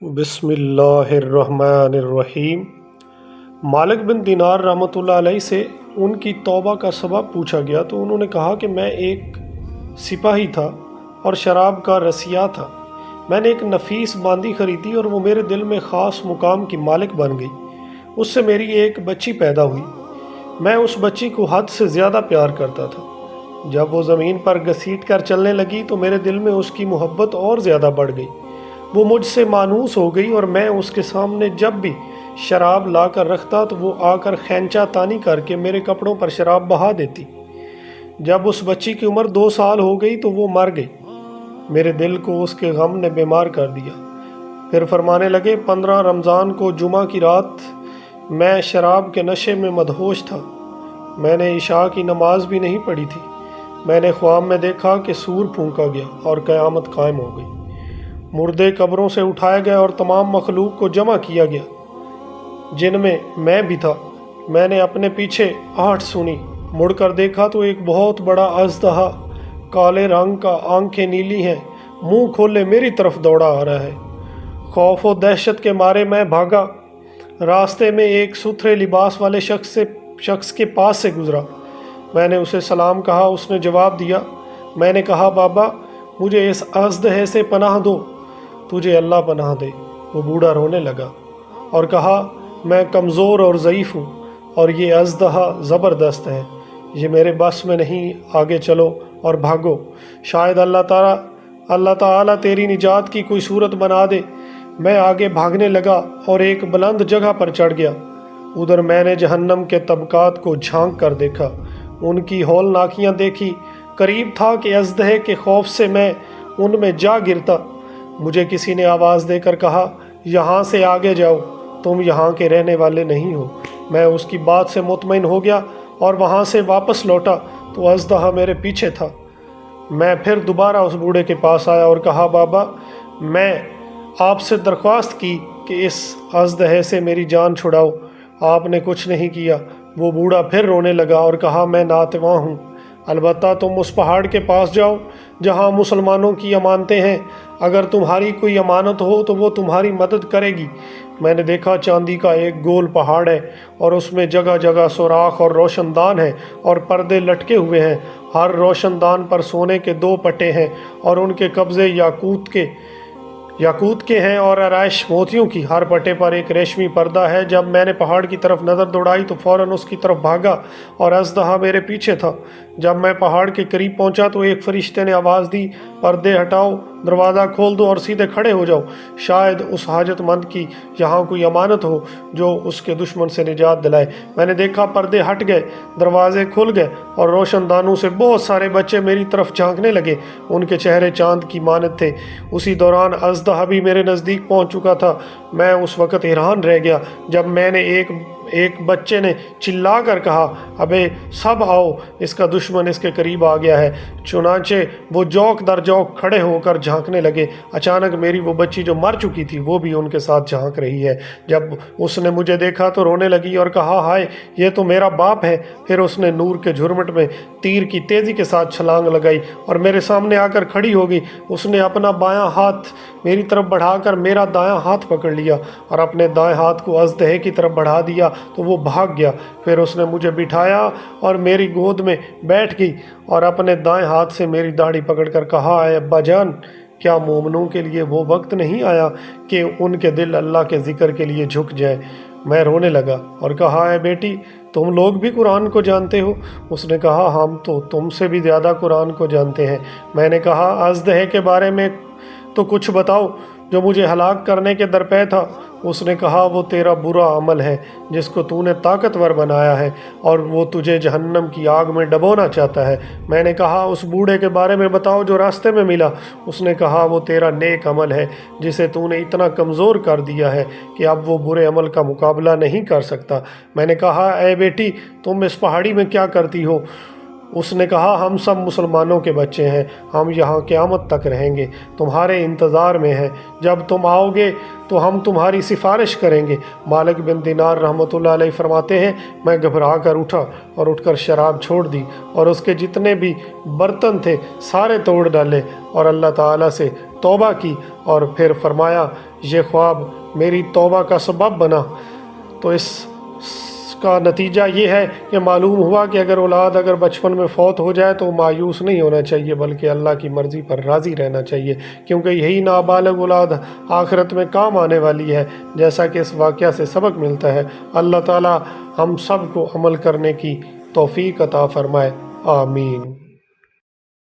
بسم اللہ الرحمن الرحیم۔ مالک بن دینار رحمۃ اللہ علیہ سے ان کی توبہ کا سبب پوچھا گیا تو انہوں نے کہا کہ میں ایک سپاہی تھا اور شراب کا رسیا تھا۔ میں نے ایک نفیس باندی خریدی اور وہ میرے دل میں خاص مقام کی مالک بن گئی۔ اس سے میری ایک بچی پیدا ہوئی۔ میں اس بچی کو حد سے زیادہ پیار کرتا تھا۔ جب وہ زمین پر گھسیٹ کر چلنے لگی تو میرے دل میں اس کی محبت اور زیادہ بڑھ گئی۔ وہ مجھ سے مانوس ہو گئی اور میں اس کے سامنے جب بھی شراب لا کر رکھتا تو وہ آ کر خینچہ تانی کر کے میرے کپڑوں پر شراب بہا دیتی۔ جب اس بچی کی عمر 2 سال ہو گئی تو وہ مر گئی۔ میرے دل کو اس کے غم نے بیمار کر دیا۔ پھر فرمانے لگے 15 رمضان کو جمعہ کی رات میں شراب کے نشے میں مدہوش تھا۔ میں نے عشاء کی نماز بھی نہیں پڑھی تھی۔ میں نے خواب میں دیکھا کہ سور پھونکا گیا اور قیامت قائم ہو گئی۔ مردے قبروں سے اٹھائے گئے اور تمام مخلوق کو جمع کیا گیا، جن میں بھی تھا۔ میں نے اپنے پیچھے آہٹ سنی، مڑ کر دیکھا تو ایک بہت بڑا اژدہا کالے رنگ کا، آنکھیں نیلی ہیں، منہ کھولے میری طرف دوڑا آ رہا ہے۔ خوف و دہشت کے مارے میں بھاگا۔ راستے میں ایک ستھرے لباس والے شخص کے پاس سے گزرا۔ میں نے اسے سلام کہا۔ اس نے جواب دیا۔ میں نے کہا بابا مجھے اس اژدہے سے پناہ دو۔ تجھے اللہ پناہ دے۔ وہ بوڑھا رونے لگا اور کہا میں کمزور اور ضعیف ہوں اور یہ اژدہا زبردست ہے، یہ میرے بس میں نہیں، آگے چلو اور بھاگو، شاید اللہ تعالیٰ تیری نجات کی کوئی صورت بنا دے۔ میں آگے بھاگنے لگا اور ایک بلند جگہ پر چڑھ گیا۔ ادھر میں نے جہنم کے طبقات کو جھانک کر دیکھا، ان کی ہولناکیاں دیکھی۔ قریب تھا کہ اژدہے کے خوف سے میں ان میں جا گرتا۔ مجھے کسی نے آواز دے کر کہا یہاں سے آگے جاؤ، تم یہاں کے رہنے والے نہیں ہو۔ میں اس کی بات سے مطمئن ہو گیا اور وہاں سے واپس لوٹا تو اژدہا میرے پیچھے تھا۔ میں پھر دوبارہ اس بوڑھے کے پاس آیا اور کہا بابا میں آپ سے درخواست کی کہ اس اژدہے سے میری جان چھڑاؤ، آپ نے کچھ نہیں کیا۔ وہ بوڑھا پھر رونے لگا اور کہا میں ناتواں ہوں، البتہ تم اس پہاڑ کے پاس جاؤ جہاں مسلمانوں کی امانتیں ہیں، اگر تمہاری کوئی امانت ہو تو وہ تمہاری مدد کرے گی۔ میں نے دیکھا چاندی کا ایک گول پہاڑ ہے اور اس میں جگہ جگہ سوراخ اور روشن دان ہیں اور پردے لٹکے ہوئے ہیں۔ ہر روشن دان پر سونے کے 2 پٹے ہیں اور ان کے قبضے یاقوت کے ہیں اور آرائش موتیوں کی۔ ہر پٹے پر ایک ریشمی پردہ ہے۔ جب میں نے پہاڑ کی طرف نظر دوڑائی تو فوراً اس کی طرف بھاگا اور اژدہا میرے پیچھے تھا۔ جب میں پہاڑ کے قریب پہنچا تو ایک فرشتے نے آواز دی پردے ہٹاؤ، دروازہ کھول دو اور سیدھے کھڑے ہو جاؤ، شاید اس حاجت مند کی یہاں کوئی امانت ہو جو اس کے دشمن سے نجات دلائے۔ میں نے دیکھا پردے ہٹ گئے، دروازے کھل گئے اور روشن دانوں سے بہت سارے بچے میری طرف جھانکنے لگے۔ ان کے چہرے چاند کی مانند تھے۔ اسی دوران اژدہا بھی میرے نزدیک پہنچ چکا تھا۔ میں اس وقت حیران رہ گیا جب میں نے ایک بچے نے چلا کر کہا ابے سب آؤ، اس کا دشمن اس کے قریب آ گیا ہے۔ چنانچہ وہ جوک در جوک کھڑے ہو کر جھانکنے لگے۔ اچانک میری وہ بچی جو مر چکی تھی وہ بھی ان کے ساتھ جھانک رہی ہے۔ جب اس نے مجھے دیکھا تو رونے لگی اور کہا ہائے یہ تو میرا باپ ہے۔ پھر اس نے نور کے جھرمٹ میں تیر کی تیزی کے ساتھ چھلانگ لگائی اور میرے سامنے آ کر کھڑی ہو گئی۔ اس نے اپنا بایاں ہاتھ میری طرف بڑھا کر میرا دایاں ہاتھ پکڑ لیا اور اپنے دائیں ہاتھ کو اژدہے کی طرف بڑھا دیا تو وہ بھاگ گیا۔ پھر اس نے مجھے بٹھایا اور میری گود میں بیٹھ گئی اور اپنے دائیں ہاتھ سے میری داڑھی پکڑ کر کہا اے ابا جان، کیا مومنوں کے لیے وہ وقت نہیں آیا کہ ان کے دل اللہ کے ذکر کے لیے جھک جائیں؟ میں رونے لگا اور کہا اے بیٹی تم لوگ بھی قرآن کو جانتے ہو؟ اس نے کہا ہم تو تم سے بھی زیادہ قرآن کو جانتے ہیں۔ میں نے کہا اژدہے کے بارے میں تو کچھ بتاؤ جو مجھے ہلاک کرنے کے درپے تھا۔ اس نے کہا وہ تیرا برا عمل ہے جس کو تو نے طاقتور بنایا ہے اور وہ تجھے جہنم کی آگ میں ڈبونا چاہتا ہے۔ میں نے کہا اس بوڑھے کے بارے میں بتاؤ جو راستے میں ملا۔ اس نے کہا وہ تیرا نیک عمل ہے جسے تو نے اتنا کمزور کر دیا ہے کہ اب وہ برے عمل کا مقابلہ نہیں کر سکتا۔ میں نے کہا اے بیٹی تم اس پہاڑی میں کیا کرتی ہو؟ اس نے کہا ہم سب مسلمانوں کے بچے ہیں، ہم یہاں قیامت تک رہیں گے، تمہارے انتظار میں ہیں، جب تم آؤ گے تو ہم تمہاری سفارش کریں گے۔ مالک بن دینار رحمۃ اللہ علیہ فرماتے ہیں میں گھبرا کر اٹھا اور اٹھ کر شراب چھوڑ دی اور اس کے جتنے بھی برتن تھے سارے توڑ ڈالے اور اللہ تعالیٰ سے توبہ کی، اور پھر فرمایا یہ خواب میری توبہ کا سبب بنا۔ تو اس کا نتیجہ یہ ہے کہ معلوم ہوا کہ اگر بچپن میں فوت ہو جائے تو مایوس نہیں ہونا چاہیے، بلکہ اللہ کی مرضی پر راضی رہنا چاہیے، کیونکہ یہی نابالغ اولاد آخرت میں کام آنے والی ہے، جیسا کہ اس واقعہ سے سبق ملتا ہے۔ اللہ تعالی ہم سب کو عمل کرنے کی توفیق عطا فرمائے، آمین۔